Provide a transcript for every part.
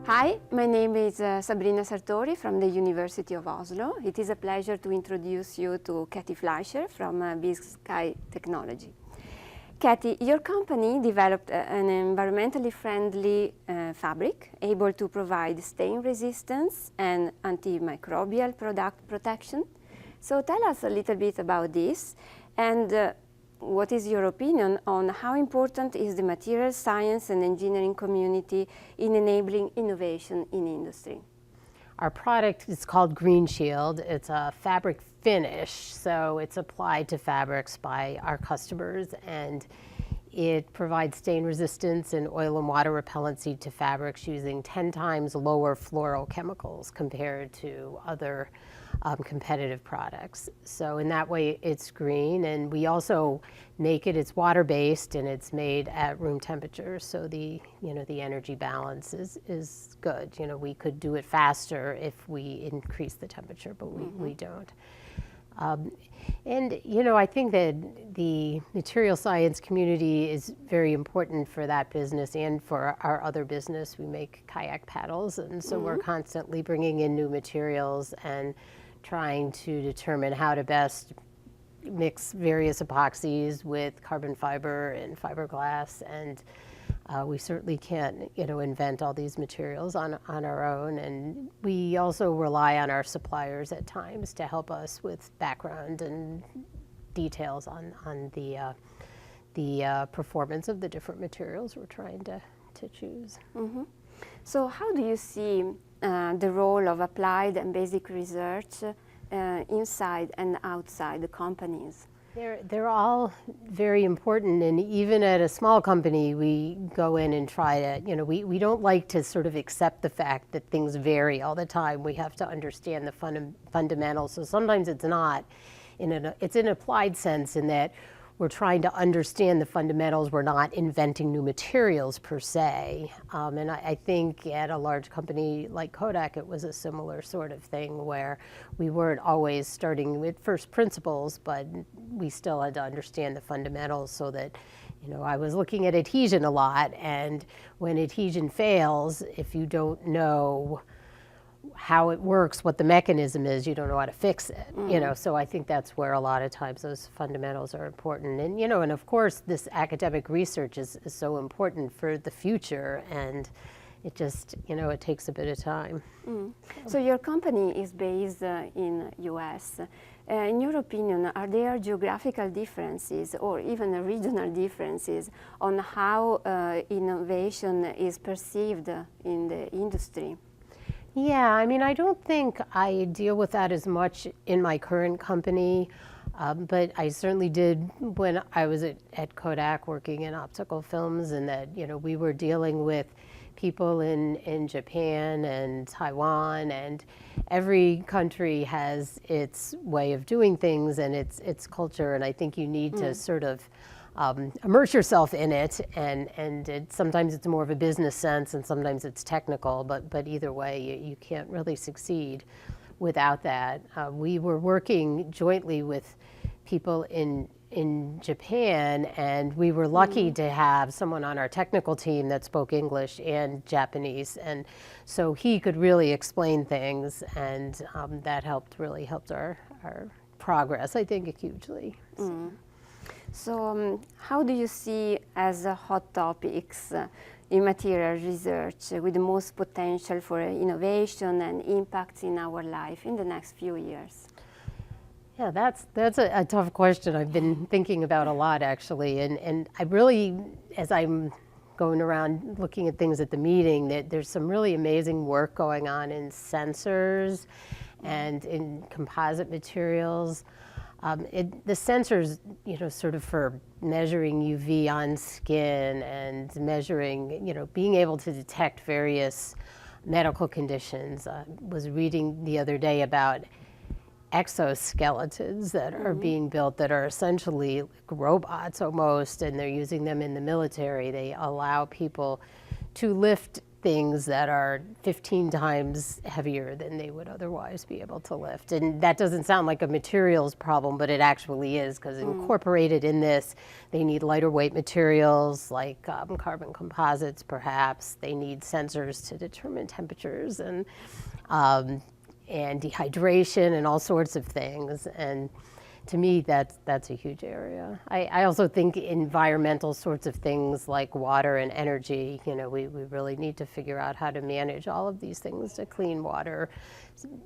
Hi, my name is Sabrina Sartori from the University of Oslo. It is a pleasure to introduce you to Cathy Fleischer from BigSky Technologies. Cathy, your company developed an environmentally friendly fabric able to provide stain resistance and antimicrobial product protection. So tell us a little bit about this, and what is your opinion on how important is the material science and engineering community in enabling innovation in industry? Our product is called Green Shield. It's a fabric finish, so it's applied to fabrics by our customers, and it provides stain resistance and oil and water repellency to fabrics using 10 times lower fluorochemicals compared to other competitive products. So in that way, it's green, and we also make it, it's water-based, and it's made at room temperature, so the energy balance is good. We could do it faster if we increase the temperature, but we don't. And I think that the material science community is very important for that business and for our other business. We make kayak paddles, and so we're constantly bringing in new materials and trying to determine how to best mix various epoxies with carbon fiber and fiberglass, and we certainly can't invent all these materials on our own, and we also rely on our suppliers at times to help us with background and details on the performance of the different materials we're trying to choose. So how do you see the role of applied and basic research inside and outside the companies? They're all very important, and even at a small company, we go in and try to, we don't like to sort of accept the fact that things vary all the time. We have to understand the fundamentals. So sometimes it's not, it's an applied sense in that we're trying to understand the fundamentals. We're not inventing new materials per se. And I think at a large company like Kodak, it was a similar sort of thing where we weren't always starting with first principles, but we still had to understand the fundamentals so that, I was looking at adhesion a lot, and when adhesion fails, if you don't know how it works, what the mechanism is, you don't know how to fix it. So I think that's where a lot of times those fundamentals are important. And and of course this academic research is so important for the future, and it just it takes a bit of time. So your company is based in US. In your opinion, are there geographical differences or even regional differences on how innovation is perceived in the industry? Yeah, I don't think I deal with that as much in my current company, but I certainly did when I was at Kodak working in optical films, and that, we were dealing with people in Japan and Taiwan, and every country has its way of doing things and its culture, and I think you need to sort of immerse yourself in it, and sometimes it's more of a business sense and sometimes it's technical, but either way you can't really succeed without that. We were working jointly with people in Japan, and we were lucky to have someone on our technical team that spoke English and Japanese, and so he could really explain things, and that really helped our progress, I think, hugely. So how do you see as hot topics in material research with the most potential for innovation and impact in our life in the next few years? Yeah, that's a tough question I've been thinking about a lot, actually, and I really, as I'm going around looking at things at the meeting, that there's some really amazing work going on in sensors and in composite materials. The sensors, sort of for measuring UV on skin and measuring, being able to detect various medical conditions. I was reading the other day about exoskeletons that are being built that are essentially robots almost, and they're using them in the military. They allow people to lift things that are 15 times heavier than they would otherwise be able to lift. And that doesn't sound like a materials problem, but it actually is, because incorporated in this, they need lighter weight materials like carbon composites, perhaps. They need sensors to determine temperatures and dehydration and all sorts of things. And to me, that's a huge area. I also think environmental sorts of things like water and energy, you know, we really need to figure out how to manage all of these things to clean water.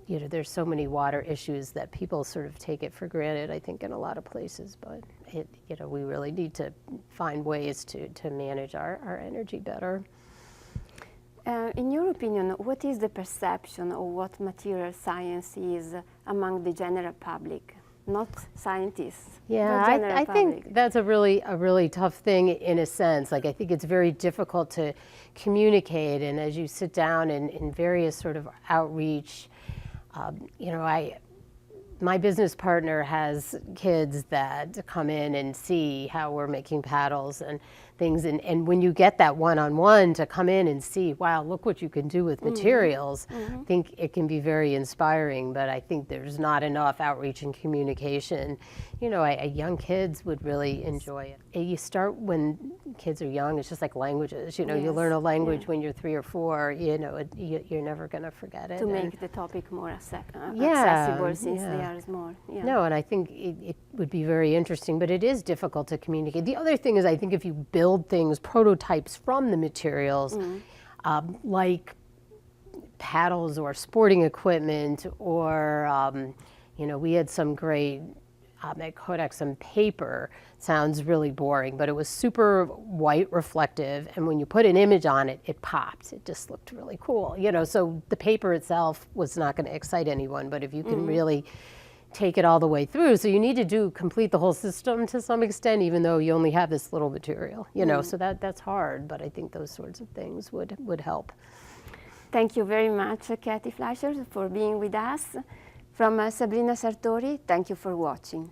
You know, there's so many water issues that people sort of take it for granted, I think, in a lot of places, but you know, we really need to find ways to manage our energy better. In your opinion, what is the perception of what material science is among the general public? Not scientists. Yeah, I think that's a really tough thing in a sense. Like, I think it's very difficult to communicate, and as you sit down in various sort of outreach, you know, my business partner has kids that come in and see how we're making paddles and things, and when you get that one-on-one to come in and see, wow, look what you can do with materials, I think it can be very inspiring, but I think there's not enough outreach and communication. You know, young kids would really enjoy it. You start when kids are young, it's just like languages, you know, you learn a language when you're 3 or 4, you know, you're never going to forget it. To make the topic more accessible since they are small. Yeah. No, and I think it would be very interesting, but it is difficult to communicate. The other thing is, I think if you build things, prototypes from the materials, like paddles or sporting equipment, or, you know, we had some great, at Kodak, some paper, sounds really boring, but it was super white reflective, and when you put an image on it, it popped. It just looked really cool, you know, so the paper itself was not going to excite anyone, but if you can really take it all the way through. So you need to complete the whole system to some extent, even though you only have this little material, you know, so that's hard, but I think those sorts of things would help. Thank you very much, Cathy Fleischer, for being with us. From Sabrina Sartori, thank you for watching.